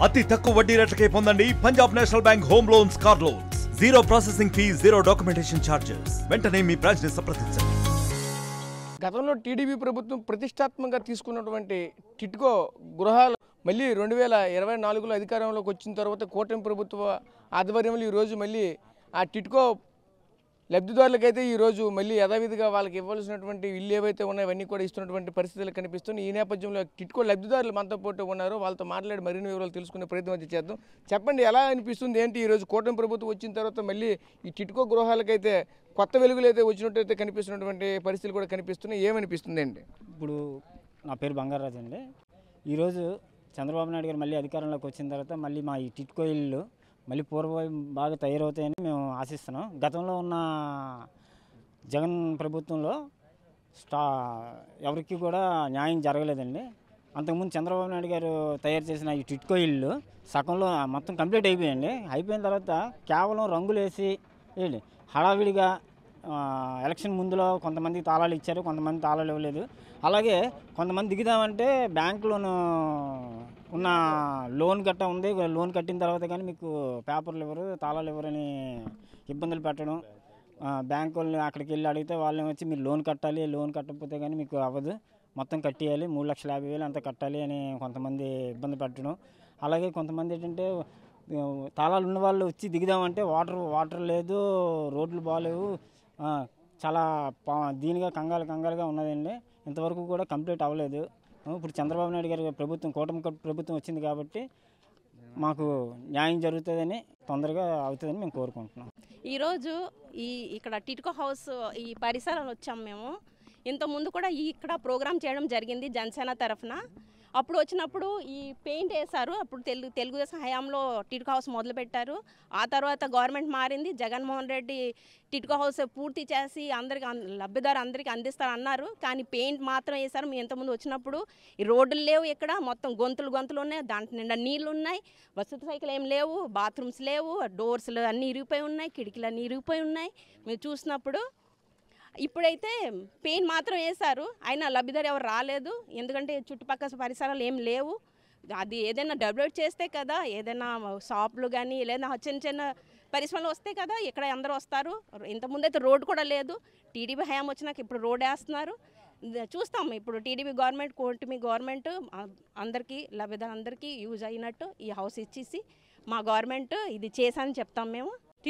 అతి తక్కువ వడ్డీ రేట్లకే పొందండి Punjab national bank home loans, car loans. Zero processing fee, zero documentation charges. వెంటనే మీ బ్రాంచ్ ని సంప్రదించండి. గతంలో టీడీపీ ప్రభుత్వం ప్రతిష్టాత్మకంగా తీసుకున్నటువంటి టిట్కో గృహాలు మళ్ళీ 2024లో అధికారంలోకి వచ్చిన తర్వాత కూటమి ప్రభుత్వ ఆధ్వర్యంలో ఈరోజు మళ్ళీ ఆ టిట్కో లబ్ధిదారులకైతే ఈరోజు మళ్ళీ యథావిధిగా వాళ్ళకి ఇవ్వాల్సినటువంటి ఇల్లు ఏవైతే ఉన్నాయో అవన్నీ కూడా ఇస్తున్నటువంటి పరిస్థితులు కనిపిస్తున్నాయి. ఈ నేపథ్యంలో టిట్కో లబ్ధిదారులు మనతో పాటు ఉన్నారు. వాళ్ళతో మాట్లాడి మరిన్ని వివరాలు తెలుసుకునే ప్రయత్నం అయితే చేద్దాం. చెప్పండి, ఎలా అనిపిస్తుంది, ఏంటి ఈరోజు కూటమి ప్రభుత్వం వచ్చిన తర్వాత మళ్ళీ ఈ టిట్కో గృహాలకైతే కొత్త వెలుగులు అయితే వచ్చినట్టయితే కనిపిస్తున్నటువంటి పరిస్థితులు కూడా కనిపిస్తున్నాయి. ఏమనిపిస్తుంది అండి? ఇప్పుడు నా పేరు బంగారాజు అండి. ఈరోజు చంద్రబాబు నాయుడు గారు మళ్ళీ అధికారంలోకి వచ్చిన తర్వాత మళ్ళీ మా ఈ టిట్కో ఇల్లు మళ్ళీ పూర్వం బాగా తయారవుతాయని మేము ఆశిస్తున్నాం. గతంలో ఉన్న జగన్ ప్రభుత్వంలో ఎవరికి కూడా న్యాయం జరగలేదండి. అంతకుముందు చంద్రబాబు నాయుడు గారు తయారు చేసిన ఈ టిట్కో ఇల్లు సగంలో మొత్తం కంప్లీట్ అయిపోయాయండి. అయిపోయిన తర్వాత కేవలం రంగులు వేసి హడావిడిగా ఎలక్షన్ ముందులో కొంతమందికి తాళాలు ఇచ్చారు, కొంతమంది తాళాలు ఇవ్వలేదు. అలాగే కొంతమంది దిగుదామంటే బ్యాంకులోను ఉన్న లోన్ గట్ట ఉంది, లోన్ కట్టిన తర్వాత కానీ మీకు పేపర్లు ఇవ్వరు, తాళాలు ఇవ్వరని ఇబ్బందులు పెట్టడం. బ్యాంకు వాళ్ళని అక్కడికి వెళ్ళి అడిగితే వాళ్ళని వచ్చి మీరు లోన్ కట్టాలి, లోన్ కట్టకపోతే కానీ మీకు అవ్వదు, మొత్తం కట్టేయాలి, 3,50,000 అంతా కట్టాలి అని కొంతమంది ఇబ్బంది పెట్టడం. అలాగే కొంతమంది ఏంటంటే తాళాలు ఉన్న వాళ్ళు వచ్చి దిగుదామంటే వాటర్ లేదు, రోడ్లు బాగాలేవు, చాలా దీనిగా కంగారుగా ఉన్నదండి. ఇంతవరకు కూడా కంప్లీట్ అవ్వలేదు. ఇప్పుడు చంద్రబాబు నాయుడు గారి ప్రభుత్వం, కూటమి ప్రభుత్వం వచ్చింది కాబట్టి మాకు న్యాయం జరుగుతుందని, తొందరగా అవుతుందని మేము కోరుకుంటున్నాం. ఈరోజు ఇక్కడ టిట్కో హౌస్ ఈ పరిసరాలు వచ్చాము మేము. ఇంతకుముందు కూడా ఇక్కడ ప్రోగ్రామ్ చేయడం జరిగింది జనసేన తరఫున. అప్పుడు వచ్చినప్పుడు ఈ పెయింట్ వేశారు. అప్పుడు తెలుగుదేశం హయాంలో టిట్కో హౌస్ మొదలుపెట్టారు. ఆ తర్వాత గవర్నమెంట్ మారింది. జగన్మోహన్ రెడ్డి టిట్కో హౌస్ పూర్తి చేసి లబ్ధిదారు అందరికీ అందిస్తారన్నారు. కానీ పెయింట్ మాత్రం వేశారు. మేము ఇంతకుముందు వచ్చినప్పుడు ఈ రోడ్లు లేవు, ఇక్కడ మొత్తం గొంతులు ఉన్నాయి, దాంట్లో నిండా నీళ్ళు ఉన్నాయి, వసతి సైకిల్ ఏం లేవు, బాత్రూమ్స్ లేవు, డోర్స్లు అన్నీ ఇరిగిపోయి ఉన్నాయి, కిటికీలు అన్నీ ఇరిగిపోయి ఉన్నాయి. మేము చూసినప్పుడు ఇప్పుడైతే పెయింట్ మాత్రం వేశారు, అయినా లబ్ధిదారు ఎవరు రాలేదు. ఎందుకంటే చుట్టుపక్కల పరిసరాలు ఏం లేవు. అది ఏదైనా డెవలప్ చేస్తే కదా, ఏదైనా షాపులు కానీ లేదా చిన్న పరిశ్రమలు వస్తే కదా ఇక్కడ అందరూ వస్తారు. ఇంతకుముందు అయితే రోడ్డు కూడా లేదు. టీడీపీ హయాం వచ్చినాక ఇప్పుడు రోడ్ వేస్తున్నారు. చూస్తాం ఇప్పుడు టీడీపీ గవర్నమెంట్, కూటమి గవర్నమెంట్ అందరికీ లబ్ధిదారు అందరికీ యూజ్ అయినట్టు ఈ హౌస్ ఇచ్చేసి మా గవర్నమెంట్ ఇది చేశానని చెప్తాం మేము. ఈ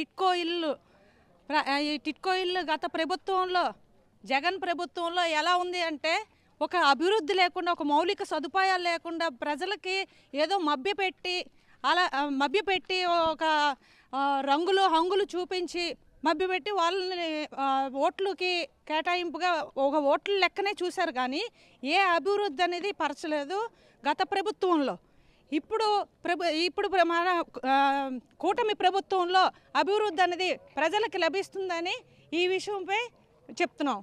టిట్కో ఇల్లు గత ప్రభుత్వంలో, జగన్ ప్రభుత్వంలో ఎలా ఉంది అంటే ఒక అభివృద్ధి లేకుండా, ఒక మౌలిక సదుపాయాలు లేకుండా ప్రజలకి ఏదో మభ్యపెట్టి ఒక హంగులు చూపించి మభ్యపెట్టి వాళ్ళని ఓట్లకి కేటాయింపుగా ఒక ఓట్ల లెక్కనే చూశారు. కానీ ఏ అభివృద్ధి అనేది పరచలేదు గత ప్రభుత్వంలో. ఇప్పుడు మన కూటమి ప్రభుత్వంలో అభివృద్ధి అనేది ప్రజలకు లభిస్తుందని ఈ విషయంపై చెప్తున్నాం.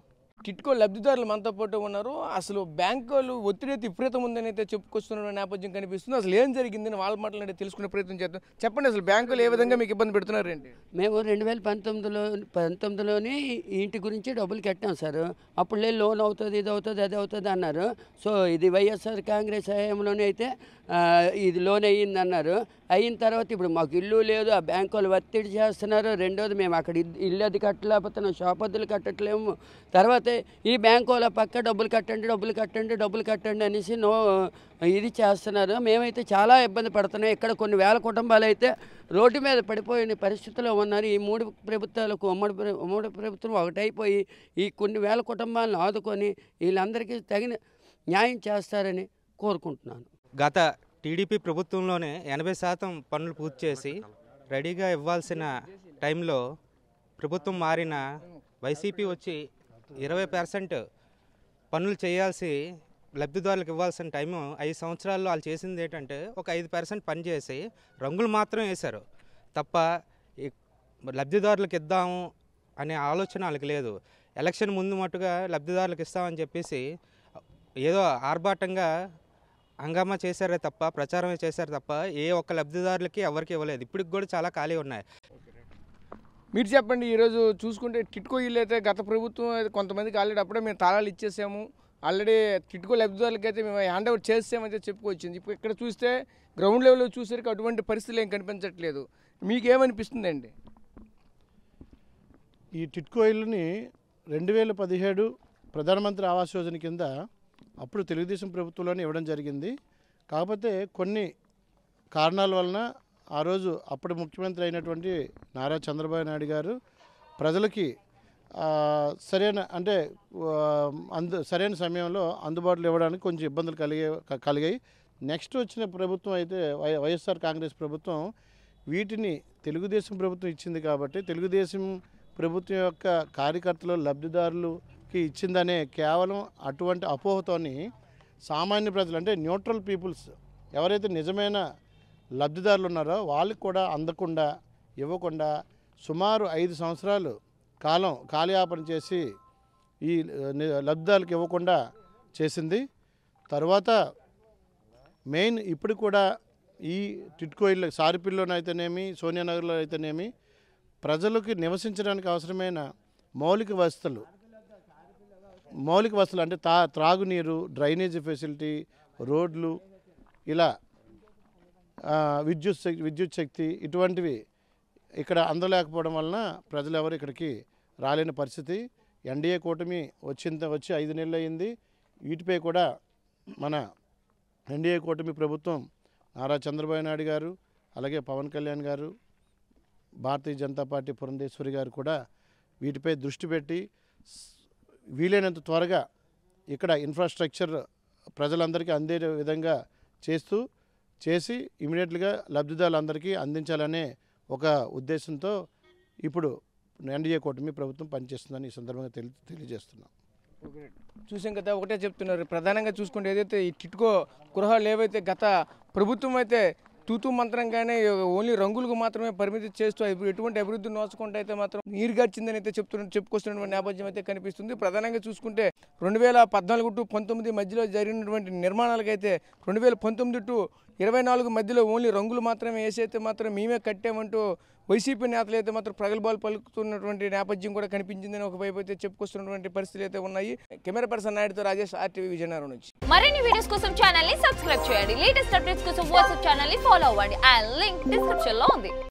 టిట్కో లబ్ధిదారులు మనతో పాటు ఉన్నారు. అసలు బ్యాంకులు ఒత్తిడి అయితే విపరీతం ఉందని అయితే చెప్పుకొస్తున్న నేపథ్యం కనిపిస్తుంది. అసలు ఏం జరిగిందని వాళ్ళ మాటలు తెలుసుకునే ప్రయత్నం చేద్దాం. చెప్పండి, అసలు బ్యాంకులు ఏ విధంగా మీకు ఇబ్బంది పెడుతున్నారు ఏంటి? మేము 2019లోని ఇంటి గురించి డబ్బులు కట్టాం సార్. అప్పుడులే లోన్ అవుతుంది, ఇది అవుతుంది, అది అవుతుంది అన్నారు. సో ఇది వైఎస్ఆర్ కాంగ్రెస్ హయాంలోనే అయితే ఇది లోన్ అయ్యింది అన్నారు. అయిన తర్వాత ఇప్పుడు మాకు ఇల్లు లేదు, ఆ బ్యాంకు వాళ్ళు ఒత్తిడి చేస్తున్నారు. రెండోది మేము అక్కడ ఇల్లు అది కట్టలేకపోతున్నాం, షాప్ అద్దెలు కట్టట్లేము. తర్వాత ఈ బ్యాంకు వాళ్ళ పక్క డబ్బులు కట్టండి అనేసి ఇది చేస్తున్నారు. మేమైతే చాలా ఇబ్బంది పడుతున్నాం. ఇక్కడ కొన్ని వేల కుటుంబాలు అయితే రోడ్డు మీద పడిపోయిన పరిస్థితిలో ఉన్నారు. ఈ మూడు ప్రభుత్వాలకు ఉమ్మడి ప్రభుత్వం ఒకటైపోయి ఈ కొన్ని వేల కుటుంబాలను ఆదుకొని వీళ్ళందరికీ తగిన న్యాయం చేస్తారని కోరుకుంటున్నాను. గత టీడీపీ ప్రభుత్వంలోనే 80% పనులు పూర్తి చేసి రెడీగా ఇవ్వాల్సిన టైంలో ప్రభుత్వం మారిన వైసీపీ వచ్చి 20% పనులు చేయాల్సి లబ్ధిదారులకు ఇవ్వాల్సిన టైము 5 సంవత్సరాల్లో వాళ్ళు చేసింది ఏంటంటే ఒక 5% పని చేసి రంగులు మాత్రం వేశారు తప్ప లబ్ధిదారులకు ఇద్దాము అనే ఆలోచన వాళ్ళకి లేదు. ఎలక్షన్ ముందు మట్టుగా లబ్ధిదారులకు ఇస్తామని చెప్పేసి ఏదో ఆర్భాటంగా హంగామా చేశారే తప్ప, ప్రచారమే చేశారు తప్ప ఏ ఒక్క లబ్ధిదారులకి ఎవరికి ఇవ్వలేదు. ఇప్పటికి కూడా చాలా ఖాళీ ఉన్నాయి. మీరు చెప్పండి, ఈరోజు చూసుకుంటే టిట్కో ఇల్లు అయితే గత ప్రభుత్వం కొంతమందికి ఆల్రెడీ అప్పుడే మేము తాళాలు ఇచ్చేసాము, ఆల్రెడీ టిట్కో లబ్ధిదారులకైతే మేము హ్యాండ్ ఓవర్ చేసామని చెప్పుకొచ్చింది. ఇప్పుడు ఇక్కడ చూస్తే గ్రౌండ్ లెవెల్లో చూసరికి అటువంటి పరిస్థితులు ఏం కనిపించట్లేదు. మీకేమనిపిస్తుందండి? ఈ టిట్కో ఇల్లుని 2017 ప్రధానమంత్రి ఆవాస్ యోజన కింద అప్పుడు తెలుగుదేశం ప్రభుత్వంలోనే ఇవ్వడం జరిగింది. కాకపోతే కొన్ని కారణాల వలన ఆ రోజు అప్పుడు ముఖ్యమంత్రి అయినటువంటి నారా చంద్రబాబు నాయుడు గారు ప్రజలకి సరైన అంటే సరైన సమయంలో అందుబాటులో ఇవ్వడానికి కొంచెం ఇబ్బందులు కలిగాయి. నెక్స్ట్ వచ్చిన ప్రభుత్వం అయితే వైఎస్ఆర్ కాంగ్రెస్ ప్రభుత్వం వీటిని తెలుగుదేశం ప్రభుత్వం ఇచ్చింది కాబట్టి తెలుగుదేశం ప్రభుత్వం యొక్క కార్యకర్తలు లబ్ధిదారులకి ఇచ్చిందనే కేవలం అటువంటి అపోహతోని సామాన్య ప్రజలు అంటే న్యూట్రల్ పీపుల్స్ ఎవరైతే నిజమైన లబ్ధిదారులు ఉన్నారో వాళ్ళకి కూడా అందకుండా ఇవ్వకుండా సుమారు 5 సంవత్సరాలు కాలం కాలయాపన చేసి ఈ లబ్ధిదారులకు ఇవ్వకుండా చేసింది. తర్వాత మెయిన్ ఇప్పుడు కూడా ఈ టిట్కో ఇళ్ళు సారిపిల్లోనైతేనేమి సోనియానగర్లో అయితేనేమి ప్రజలకు నివసించడానికి అవసరమైన మౌలిక వసతులు అంటే త్రాగునీరు, డ్రైనేజీ ఫెసిలిటీ, రోడ్లు, ఇలా విద్యుత్ శక్తి ఇటువంటివి ఇక్కడ అందలేకపోవడం వలన ప్రజలు ఎవరు ఇక్కడికి రాలేని పరిస్థితి. ఎన్డీఏ కూటమి వచ్చి 5 నెలలు అయింది. వీటిపై కూడా మన ఎన్డీఏ కూటమి ప్రభుత్వం నారా చంద్రబాబు నాయుడు గారు అలాగే పవన్ కళ్యాణ్ గారు భారతీయ జనతా పార్టీ పురంధేశ్వరి గారు కూడా వీటిపై దృష్టి పెట్టి వీలైనంత త్వరగా ఇక్కడ ఇన్ఫ్రాస్ట్రక్చర్ ప్రజలందరికీ అందే విధంగా చేసి ఇమీడియట్గా లబ్ధిదారులందరికీ అందించాలనే ఒక ఉద్దేశంతో ఇప్పుడు ఎన్డీఏ కూటమి ప్రభుత్వం పనిచేస్తుందని ఈ సందర్భంగా తెలియజేస్తున్నాం. చూసాం కదా, ఒకటే చెప్తున్నారు. ప్రధానంగా చూసుకుంటే ఏదైతే ఈ టిట్కో గృహాలు ఏవైతే గత ప్రభుత్వం అయితే తూతూ మంత్రంగానే ఓన్లీ రంగులకు మాత్రమే పరిమితి చేస్తూ ఎటువంటి అభివృద్ధి నోచుకుంటే అయితే మాత్రం నీరుగార్చిందని అయితే చెప్పుకొస్తున్నటువంటి నేపథ్యం అయితే కనిపిస్తుంది. ప్రధానంగా చూసుకుంటే 2014 టు 19 మధ్యలో జరిగినటువంటి నిర్మాణాలకైతే 2019 టు 24 మధ్యలో ఓన్లీ రంగులు మాత్రమే వేసైతే మాత్రం మేమే కట్టామంటూ వైసీపీ నేతలు అయితే మాత్రం ప్రగల్భాలు పలుకుతున్నటువంటి నేపథ్యం కూడా కనిపించిందని ఒకవైపు అయితే చెప్పుకొస్తున్నటువంటి పరిస్థితులు అయితే ఉన్నాయి. కెమెరా పర్సన్ నాయుడుతో రాజేష్, RTV విజయనగరం నుంచి. మరిన్ని వీడియోస్ కోసం ఛానల్ ని సబ్స్క్రైబ్ చేయండి. లేటెస్ట్ అప్డేట్స్ కోసం వాట్సాప్ ఛానల్ ని ఫాలో అవ్వండి. ఆ లింక్ డిస్క్రిప్షన్ లో ఉంది.